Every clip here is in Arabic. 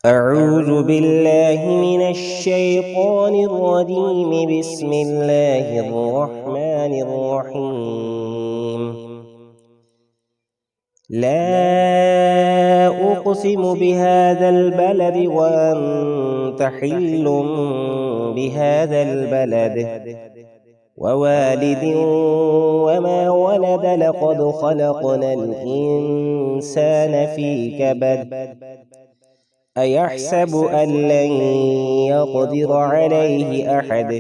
أعوذ بالله من الشيطان الرجيم. بسم الله الرحمن الرحيم. لا أقسم بهذا البلد وأنت حل بهذا البلد ووالد وما ولد. لقد خلقنا الإنسان في كبد. أيحسب أن لن يقدر عليه أحد.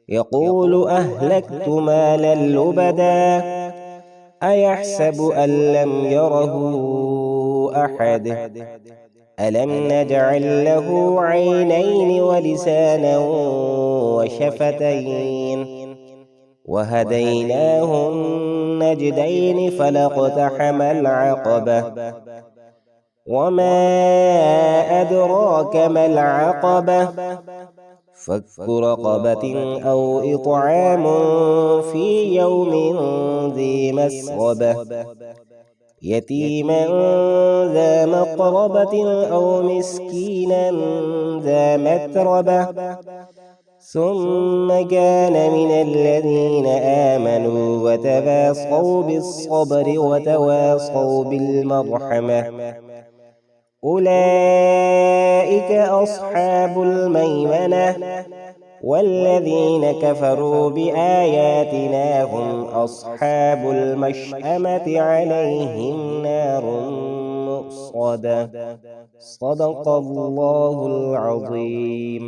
يقول أهلكت مالا لبدا. أيحسب أن لم يره أحد. ألم نجعل له عينين ولسانا وشفتين وهديناه النجدين فلاقتحم العقبة وما أدراك ما العقبة. فك رقبة أو إطعام في يوم ذي مسغبة يتيما ذا مقربة أو مسكينا ذا متربة ثم كان من الذين آمنوا وتواصوا بالصبر وتواصوا بالمرحمة أولئك أصحاب الميمنة. والذين كفروا بآياتنا هم أصحاب المشأمة عليهم نار مؤصدة. صدق الله العظيم.